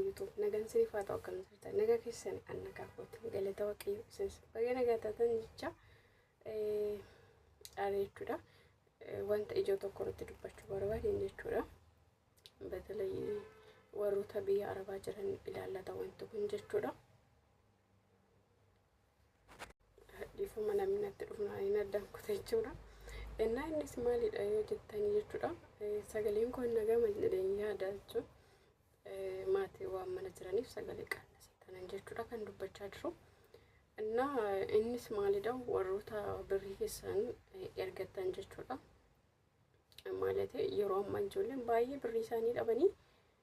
YouTube nagaan siniif haa ta'u akkam jirtan nagaa keessan annagaa kootiin galata waaqayyo isinis baga nagaa taatan jecha jechuudha wanta ijoo tokko irratti dubbachuu barbaadeen jechuudha betalay warroota biyya arabaa jiran ilaallata wanti kun jechuudha dhiifuma namni natti dhufnaa hin addaan kuta jechuudha innaa innis maalidha yoo jettanii jechuudha sagaleen kun nagaa malleen yaada jechuudha maatii waan mana jiraniif sagalee qaallasii tanan jechuudha kan dubbachaa jiru እና innis maalidha warroota birrii keessan ergattan jechuudha ማለት yeroo ammaa ijoolleen baay'ee birrii isaanii dhabanii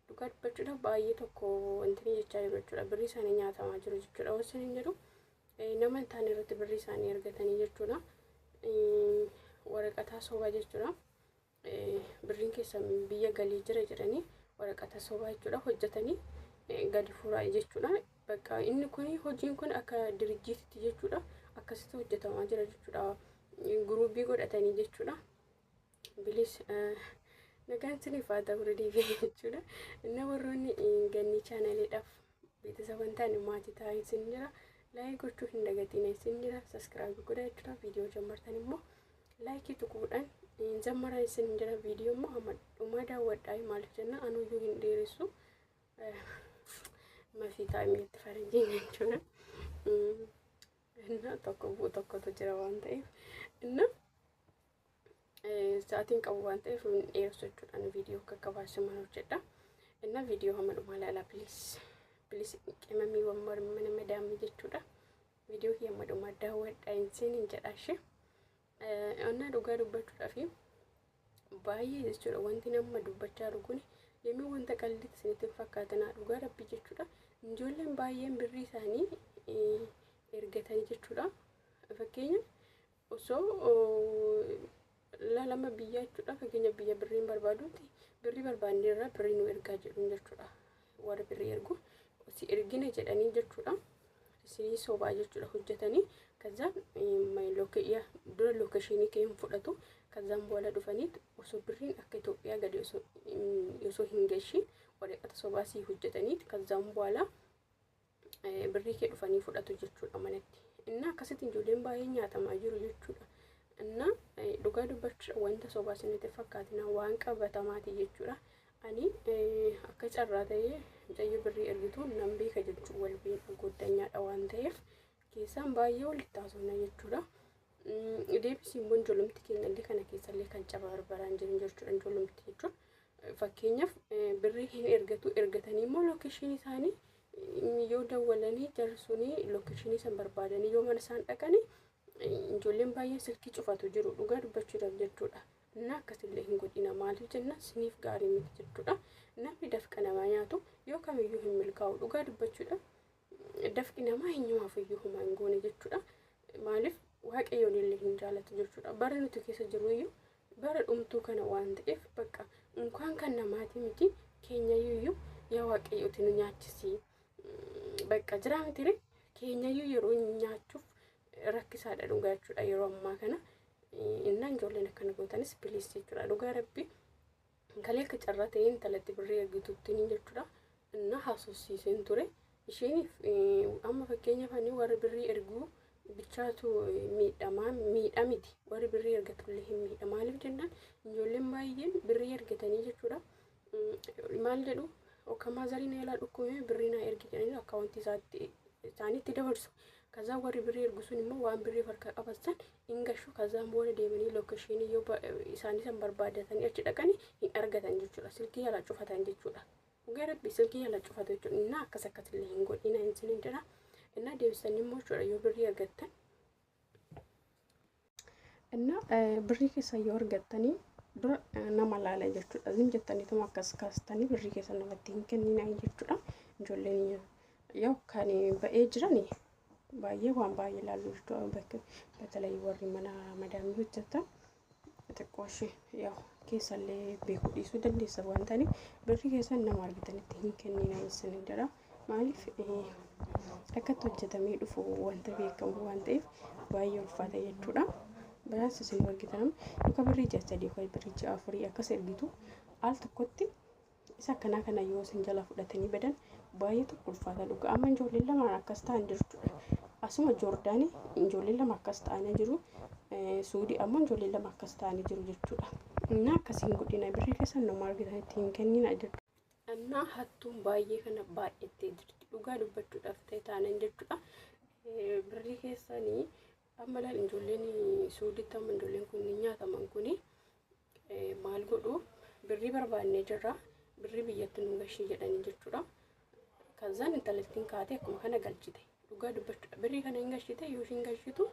dhugaa dubbachuudhaaf baay'ee tokko wanti jechaa jiru jechuudha birrii isaanii nyaatamaa jiru jechuudha wasan hin jedhu nama hin taane irratti birrii isaanii ergatanii jechuudha waraqata sobaa jechuudha birriin keessan biyya galii jira jedhanii waraqata sobaa jechuudha hojjetanii gadi furaa jechuudha bakka inni kun hojiin kun akka dirjiitti jechuudha akkasitti hojjetamaa jira jechuudha guruubii godhatanii jechuudha bilis nagaan siniif haa ta'u jechuudha inni warroonni ganni chaanaliidhaaf beeksisa wantaan maatii ta'an isin jira laayik gochuu hin dagatiin isin jira saskiraayib godhaa jechuudha viidiyoo jammartan immoo laayikii tuquudhaan jammaraa isin jira viidiyoo immoo hamma daawwadhaa maaliif jenna anuyyuu hin dheeressu mafi taa'imatti faranjiin jechuudha inna tokkotu jira waan ta'eef inna sa'aatiin qabu waan ta'eef hin dheeressu jechuudha viidiyoo akka qabaasiman hojjedha inna viidiyoo hamma dhumaa ilaalaa bilis qimamii wammar mana madaamii jechuudha viidiyoo hamma dhumaa daawwadhaa isin hin jedhaashe inna dhugaa dubbachuudhaaf baay'ee jechuudha wanti nama dubbachaa jiru kun yemmuu wanta qallitti isinitti fakkaatana dhugaa rabbi jechuudha ijoolleen baay'een birrii isaanii ergatanii jechuudha fakkeenya osoo lama biyya jechuudha fakkeenya biyya birriin barbaadutti birrii barbaanne irraa birrii nu ergaa jedhuun jechuudha warra birrii ergu si ergine jedhanii jechuudha isinii sobaa jechuudha hojjetanii kazaan dura lookashinii keen fudhatu kazaan boola dhufanii osoo birriin akka Itoophiyaa gadi osoo hin gashiin waraqata sobaa si hojjetanii kazaan boola birrii kee dhufanii fudhatu jechuudha manatti inna akkasitti ijoolleen baay'ee nyaatamaa jiru jechuudha inna dhugaa dubbachuudha wanta sobaa isinitti fakkaatina waan qabatamaati jechuudha ani akka carraa ta'ee mucayyoo birrii ergitu nan beeka jechuudha walbiin goddanyaadha waan ta'eef keessaan baay'ee walitti haasofna jechuudha deebisiin bon jolumti keenyallee kana keessallee kan cabaa barbaraan jiran jechuudha jolumti jechuudha fakkeenyaaf birrii hin ergatanii immoo lookeeshinii isaanii yoo dawwalanii jarsuunii lookeeshinii san barbaadanii yoo mana isaan dhaqanii ijoolleen baay'ee silkii cufatu jiru dhugaa dubbachuudhaaf jechuudha inna akkasillee hin godhina maaliif jenna siniif gaarii miti jechuudha namni dafqa namaa nyaatu yoo kamiyyuu hin milkaa'u dhugaa dubbachuudha dafqi namaa eenyumaaf iyyuu homaa hin goone jechuudha maaliif waaqayyoon illee hin jaalatu jechuudha bara nuti keessa jiru iyyuu bara dhumtuu kana waan ta'eef bakka unkaan kan namaati miti keenyayyuu yaa waaqayyooti nu nyaachisi bakka jira mitire keenyayyuu yeroo nyaachuuf rakkisaadha dhugaa jechuudha yeroo ammaa kana innaan ijoolleen akkana gootanis biliis jechuudha dhugaa rabbi kalee akka carraa ta'ee intalatti birrii ergituutti jechuudha inna haasofsiiseen ture isheenif amma fakkeenyaaf ani warra birrii erguu bichaatu miidhamiti warri birrii ergatullee hin miidha maaliif jennaan ijoolleen baay'een birrii ergatanii jechuudha maal jedhu okamaa zariin eelaa dhukkume birrii naa ergi jedhanii akkaawuntii isaaniitti dabarsu kazaan warri birrii ergu sun immoo waan birrii harka qabatsan hin gashu kazaan booda deemanii lookeeshinii yoo isaanii san barbaadatanii achi dhaqanii hin argatan jechuudha silkii yaalaa cufatan jechuudha dhugaa rabbi silkii yaalaa cufatu jechuudha innaa akkasillee hin godhina hin jedha እና deebisanii immoo jechuudha yoo birrii argattan እና birrii keessa yoo argattanii dura nama laala jechuudha zin jettaniituma akkas kaastanii birrii keessa namatti hin kenninaa jechuudha ijoolleen yoo kan ba'ee jirani baay'ee waan baay'ee laallu jechuudha bakka betalay warri mana madaamii hojjetan xiqqooshi yoo keessallee beekuu dhiisuu dandeessa waan ta'aniif birrii keessa nama argatanitti hin kenninaa isin jedha maaliif akkatti hojjetamee dhufu wanta beekamu waan ta'eef baay'ee ulfaata jechuudha biraas isin argitan akka birrii jastadii ko birrii afurii akkas ergitu al tokkotti isa kana yoo isin jala fudhatanii badan baay'ee tokko ulfaata dhugaa. Amma ijoolleen lama akkas ta'an jirtudha. Asuma Joordaanii ijoolleen lama akkas ta'anii jiru. Suudii ammoo ijoolleen lama akkas ta'anii jiru jechuudha. እና akkasiin godhina birrii keessan nama argitan ittiin kennina jechuudha. እና hattuun baay'ee kana baay'attee jirti. Dhugaa dubbachuudhaaf ta'e taanan jechuudha. Birrii keessanii amma laal ijoolleen suuditti amma ijoolleen kun nyaataman kuni maal godhu birrii barbaannee jirra. Birrii biyyatti nu gashii jedhanii jechuudha. Kazaan intalattiin kaatee akkuma kana galchite. Dhugaa dubbachuudha. Birrii kana hin gashite yoo hin gashitu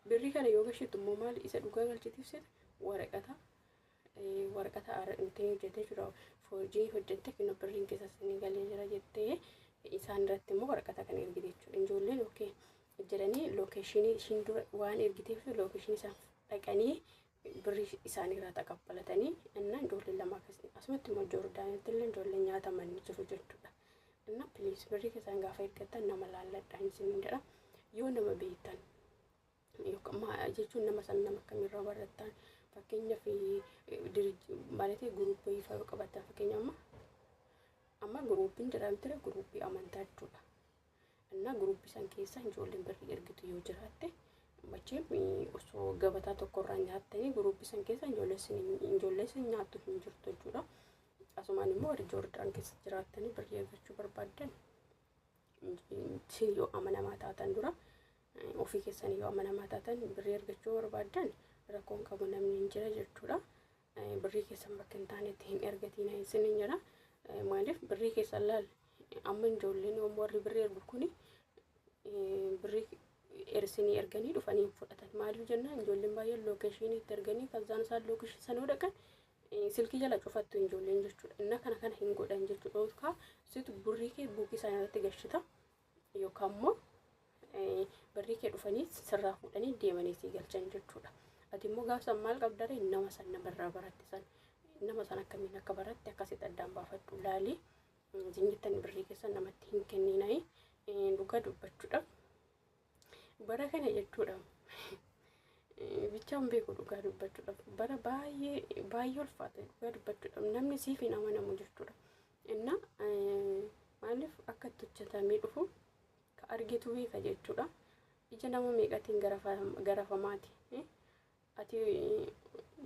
birrii kana yoo gashitu immoo maal isa dhugaa galchitiif seeta waraqata intee hojjete jira. Hojii hojjette kino birriin keessa sanii galee jira jettee isaan irratti immoo waraqata kana ergite jechuudha. Ijoolleen okay jedhanii lookeeshinii ishiin dura waan ergiteef lookeeshinii isaan dhaqanii birrii isaanii irraa taqabbalatanii inna ijoolleen lama akkasii asumatti immoo Joordaanitti illee ijoolleen nyaataman jiru jechuudha. Inna piliis birrii keessan gaafa eeggatan nama laalladhaan isiniin jedha. Yoo nama beektan yookaan jechuun nama san nama akkamirraa barattan fakkeenyaaf maatii guruupii ifa qabatan fakkeenyaaf amma guruupiin jedhamtire guruupii amantaa jechuudha. Inna guruupii san keessa ijoolleen birrii ergitu yoo jiraatte macheem osoo gabataa tokkorraa nyaattanii guruupii san keessa ijoollee san nyaattu hin jirtu jechuudha. Asumaan immoo warri Joordaan keessa jiraattanii birrii ergachuu barbaadan yoo amanamaa taatan dura ofii keessanii yoo amanamaa taatan birrii ergachuu barbaadan rakkoon qabu namni hin jira jechuudha. Birrii keessan bakka hin taanetti hin ergatiin isiniin jedha. Maaliif birrii keessan laal amma ijoolleen warri birrii ergu kuni birrii ersinii erganii dhufanii fudhatan. Maaliif jennaan ijoolleen baay'een lookeeshinii itti erganii kazaan isaan lookeeshinii sanuu dhaqan silkii jala cufattu ijoolleen jechuudha. Inna kana hin godhan jechuudha. Yookaan situ birrii kee buukii isaanii irratti gashita yookaan immoo birrii kee dhufanii sirraa fuudhanii deemanii sii galchan jechuudha. Ati immoo gaafa maal qabdare nama san namarraa baratte san nama san akkamiin akka baratte akkasitti addaan baafadhu laalii zinjittan birrii keessan namatti hin kenninaayi dhugaa dubbachuudha. Bara kana jechuudha. Bichaan beeku dhugaa dubbachuudha. Bara baay'ee ulfaata dhugaa dubbachuudha. Namni siif hin amanamu jechuudha. Inna maaliif akka hojjetamee dhufu ka argitu beeka jechuudha. Ija nama meeqatiin garafamaati. Ati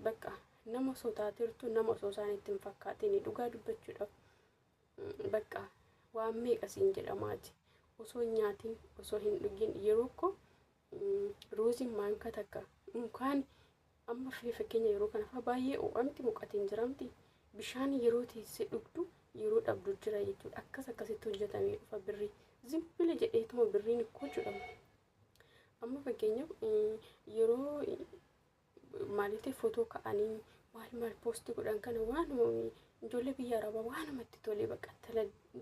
bakka nama sotaatirtu nama osoo isaaniitti hin fakkaatin dhugaa dubbachuudhaaf bakka waan meeqasiin jedhamaati. Osoo nyaatiin osoo hin dhugin yeroo ko ruuziin maanka takka mukaan amma fakkeenya yeroo kana baay'ee oomti muqatiin jiramti bishaan yeroo teessee dhugdu yeroo dhabdu jira jechuudha. Akkasitti hojjetamee dhufa birrii zimbila jedheetuma birriin ikkoo jedhamu. Amma fakkeenyaaf yeroo maaliif footoo ka'anii maal poostii godhan kana waan ijoollee biyya arabaa waan namatti tolee bakka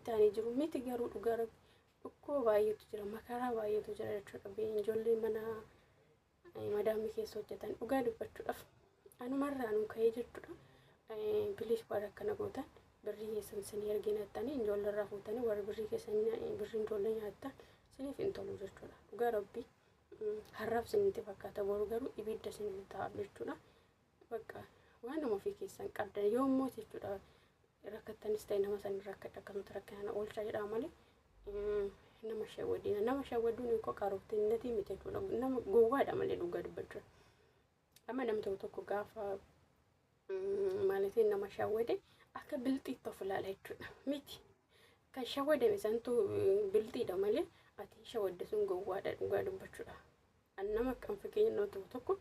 taa'anii jiru miti garuu dhugaa dhukkoo baay'eetu jira makaraa baay'eetu jira jechuudha. Ijoollee mana madaamii keessa hojjetan dhugaa dubbachuudhaaf anumarraa nu ka'ee jechuudha. Biliis waan akkana gootan birrii keessan isinii erginattanii ijoollee irraa fuutanii warra birrii keessan birrii ijoollee nyaattan isiniif hin tolu jechuudha. Dhugaa rabbii harraaf isinitti fakkaata boru garuu ibidda isinii ta'a jechuudha. Bakka waan nama ofii keessan qabdan yoommoo jechuudha. Rakkattanis ta'e nama san rakkadha akkasumas rakkana oolchaa jedhama malee nama shawwaduun ikkoo qarooftinnatii miti jechuudha. Nama gowwaadha malee dhugaa dubbachuudha. Amma namni tokko gaafa maaliif nama shawwade akka bilxiitti of ilaala jechuudha. Miti kan shawwadame santu bilxiidha malee ati shawwadde sun gowwaadha dhugaa dubbachuudha. Nama kan fakkeenya nama tokko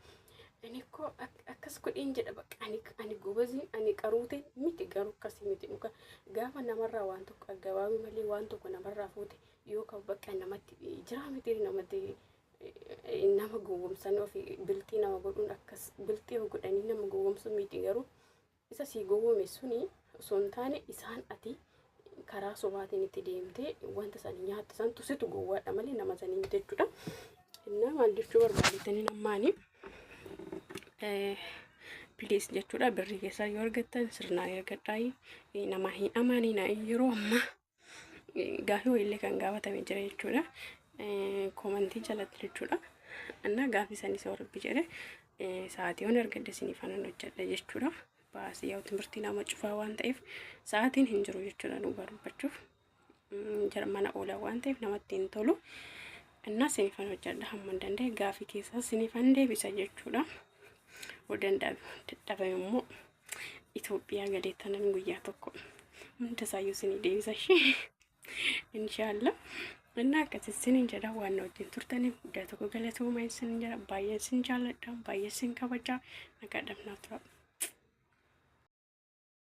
ani ko akkas godheen jedha bakka ani gobaziin ani qaruute miti garuu akkasii miti dhugaa gaafa namarraa waan tokko aggabaabee malee waan tokko namarraa fuute yoo kan bakka namatti jira miti namatti nama gowwomsan ofii biltii nama godhuun akkas biltii godhanii nama gowwomsu miti garuu isa si gowwome suni osoo hin taane isaan ati karaa sobaatiin itti deemtee wanta san nyaatta san tusitu gowwaadha malee nama sanii miti jechuudha. Inna maal jechuu barbaadetanii nammaanii please jechuudha. Birrii keessaa yoo argattan sirnaan ergadhaa. Nama hin amaninaa yeroo amma gaafii wayillee kan gaafatame jira jechuudha. Komantii jalatti jechuudha. Anna gaafii isaanii isa warabbi jedhe sa'aatiin ergadde isiniif anan hojjedha jechuudha. Baasii yaa timirtii nama cufaa waan ta'eef sa'aatiin hin jiru jechuudha dhugaa dubbachuuf. jarmana oola waan ta'eef namatti hin tolu. Inna sinifan hojjedha hamma danda'e gaafii keessa sinifan deebisa jechuudha. Dadhabe immoo Itoophiyaa galeettanan guyyaa tokko hunda isaayyuu sinii deebisa ishee inshaallah. Inna akkasii sinin jedha waan wajjin turtaniif guddaa tokko galatooma isin jedha baay'ee sin jaalladha baay'ee sin kabaja nagaa dhabnaa tura.